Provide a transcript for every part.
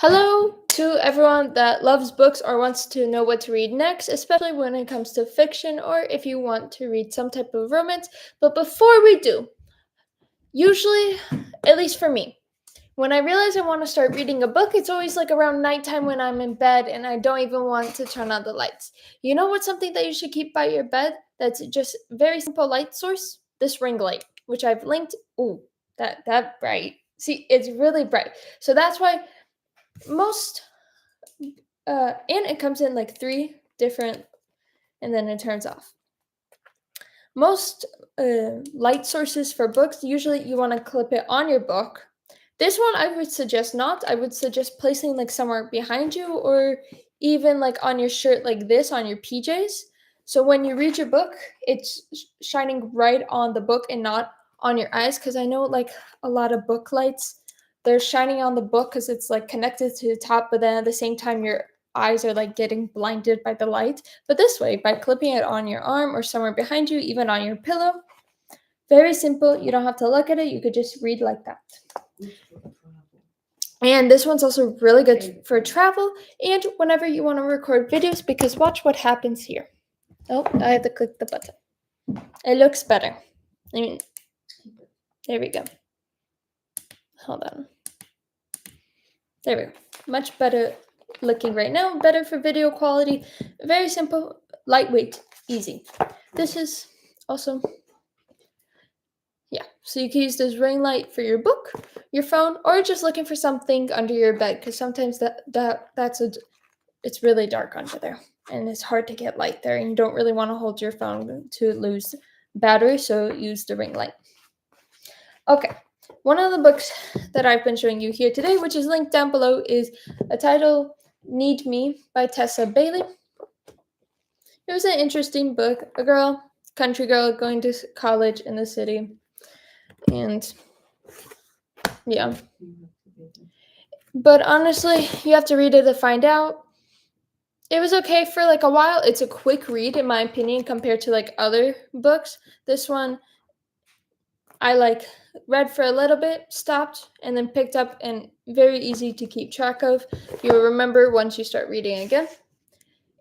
Hello to everyone that loves books or wants to know what to read next, especially when it comes to fiction or if you want to read some type of romance. But before we do, usually, at least for me, when I realize I want to start reading a book, it's always like around nighttime when I'm in bed and I don't even want to turn on the lights. You know what's something that you should keep by your bed that's just very simple light source? This ring light, which I've linked. Ooh, that bright. See, it's really bright. So that's why most and it comes in like three different, and then it turns off. Most light sources for books, usually you want to clip it on your book. This one I would suggest not. I would suggest placing like somewhere behind you or even like on your shirt like this on your PJs. So when you read your book, it's shining right on the book and not on your eyes, because I know like a lot of book lights, they're shining on the book because it's like connected to the top, but then at the same time your eyes are like getting blinded by the light. But this way, by clipping it on your arm or somewhere behind you, even on your pillow, very simple. You don't have to look at it. You could just read like that. And this one's also really good for travel and whenever you want to record videos, because watch what happens here. Oh, I have to click the button. It looks better. There we go. Hold on. There we go. Much better looking right now. Better for video quality. Very simple, lightweight, easy. This is also, yeah. So you can use this ring light for your book, your phone, or just looking for something under your bed, because sometimes it's really dark under there and it's hard to get light there, and you don't really want to hold your phone to lose battery, so use the ring light. Okay. One of the books that I've been showing you here today, which is linked down below, is a title, Need Me by Tessa Bailey. It was an interesting book. A girl, country girl, going to college in the city. And yeah. But honestly, you have to read it to find out. It was okay for like a while. It's a quick read, in my opinion, compared to like other books. This one, I like read for a little bit, stopped, and then picked up, and very easy to keep track of. You'll remember once you start reading again.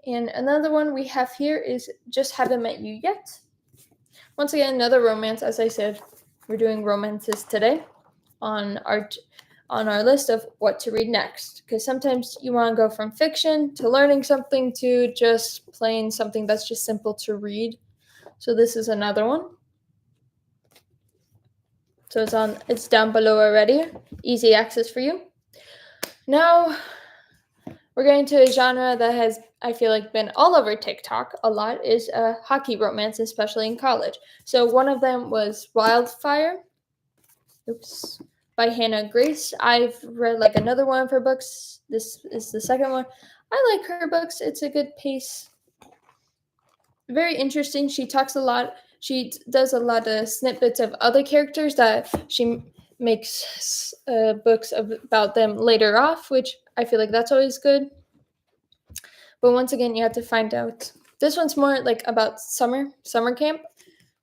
And another one we have here is Just Haven't Met You Yet. Once again, another romance. As I said, we're doing romances today on our list of what to read next, because sometimes you want to go from fiction to learning something to just plain something that's just simple to read. So this is another one. So it's down below already. Easy access for you. Now we're getting to a genre that has, I feel like, been all over TikTok a lot, is hockey romance, especially in college. So one of them was Wildfire. By Hannah Grace. I've read like another one of her books. This is the second one. I like her books. It's a good pace. Very interesting. She talks a lot. She does a lot of snippets of other characters that she makes books about them later off, which I feel like that's always good. But once again, you have to find out. This one's more like about summer camp,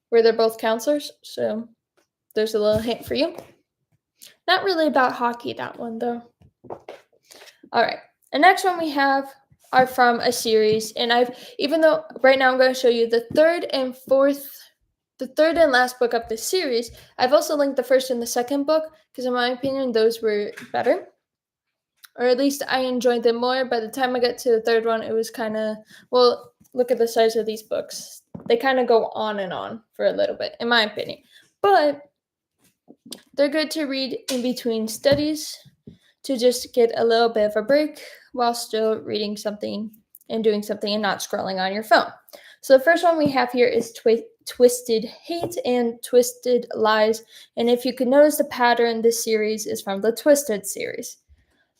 where they're both counselors. So there's a little hint for you. Not really about hockey, that one, though. All right. The next one we have are from a series. And even though right now I'm going to show you the third and last book of this series, I've also linked the first and the second book, because in my opinion, those were better. Or at least I enjoyed them more. By the time I got to the third one, it was kind of, well, look at the size of these books. They kind of go on and on for a little bit, in my opinion. But they're good to read in between studies, to just get a little bit of a break while still reading something and doing something and not scrolling on your phone. So the first one we have here is Twisted Hate and Twisted Lies. And if you could notice, the pattern, this series is from the Twisted series.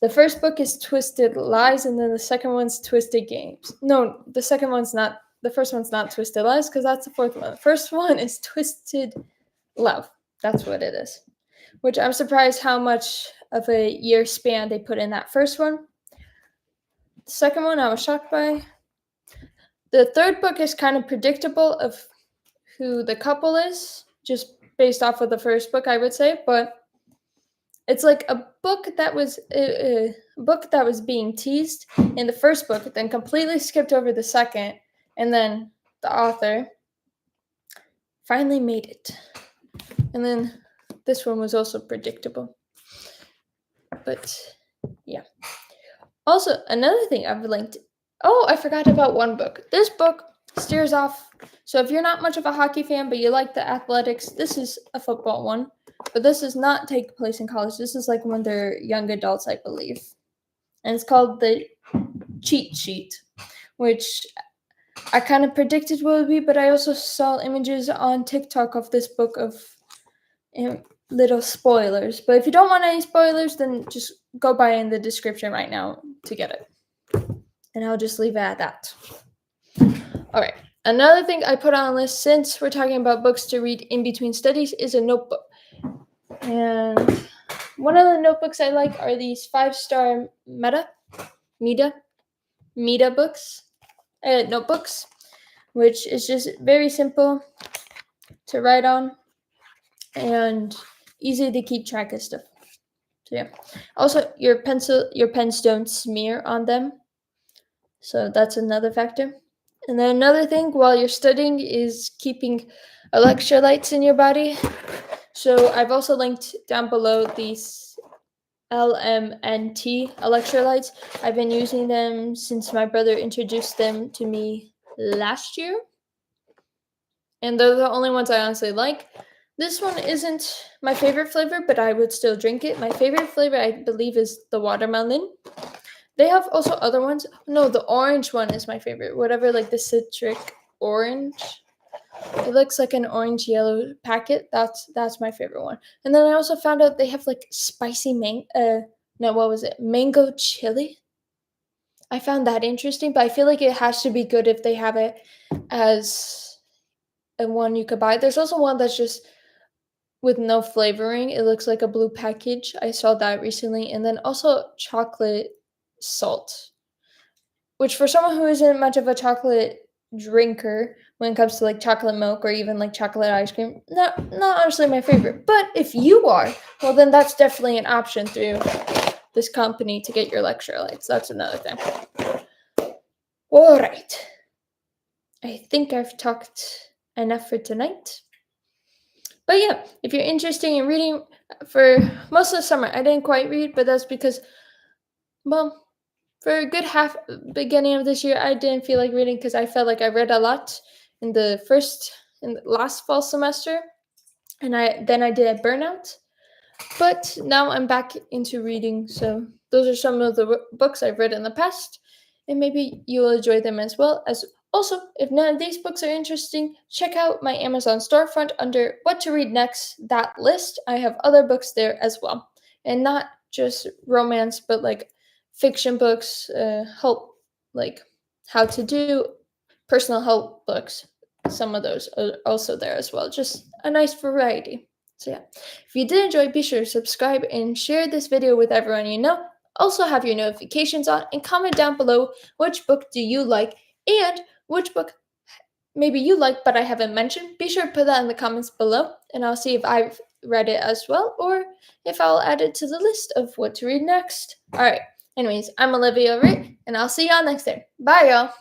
The first book is Twisted Lies, and then the second one's Twisted Games. No, the first one's not Twisted Lies, because that's the fourth one. The first one is Twisted Love. That's what it is. Which I'm surprised how much of a year span they put in that first one. The second one I was shocked by. The third book is kind of predictable of who the couple is, just based off of the first book, I would say, but It's like a book that was being teased in the first book, then completely skipped over the second, and then the author finally made it. And then this one was also predictable. But yeah. Also, another thing I've linked. Oh, I forgot about one book. This book steers off. So if you're not much of a hockey fan, but you like the athletics, this is a football one. But this does not take place in college. This is like when they're young adults, I believe. And it's called The Cheat Sheet, which I kind of predicted what it would be, but I also saw images on TikTok of this book of little spoilers. But if you don't want any spoilers, then just go by in the description right now to get it. And I'll just leave it at that. All right. Another thing I put on a list, since we're talking about books to read in between studies, is a notebook. And one of the notebooks I like are these 5-star Meta books, notebooks, which is just very simple to write on and easy to keep track of stuff. So yeah. Also, your pens don't smear on them. So that's another factor. And then another thing while you're studying is keeping electrolytes in your body. So I've also linked down below these LMNT electrolytes. I've been using them since my brother introduced them to me last year. And they're the only ones I honestly like. This one isn't my favorite flavor, but I would still drink it. My favorite flavor, I believe, is the watermelon. They have also other ones. No, the orange one is my favorite. Whatever, like the citric orange. It looks like an orange yellow packet. That's my favorite one. And then I also found out they have like spicy mango chili. I found that interesting, but I feel like it has to be good if they have it as a one you could buy. There's also one that's just with no flavoring. It looks like a blue package. I saw that recently. And then also chocolate salt, which for someone who isn't much of a chocolate drinker when it comes to like chocolate milk or even like chocolate ice cream, not honestly my favorite. But if you are, well, then that's definitely an option through this company to get your electrolytes. That's another thing. All right. I think I've talked enough for tonight. But yeah, if you're interested in reading, for most of the summer, I didn't quite read, but that's because, well, for a good beginning of this year, I didn't feel like reading because I felt like I read a lot in the last fall semester, and then I did a burnout. But now I'm back into reading, so those are some of the books I've read in the past, and maybe you'll enjoy them as well. Also, if none of these books are interesting, check out my Amazon storefront under What to Read Next, that list. I have other books there as well, and not just romance, but like fiction books, help, like how to do personal help books. Some of those are also there as well. Just a nice variety. So yeah, if you did enjoy, be sure to subscribe and share this video with everyone you know. Also have your notifications on and comment down below which book do you like and which book maybe you like but I haven't mentioned. Be sure to put that in the comments below and I'll see if I've read it as well or if I'll add it to the list of what to read next. Alright, anyways, I'm Olivia Ritt and I'll see y'all next time. Bye y'all!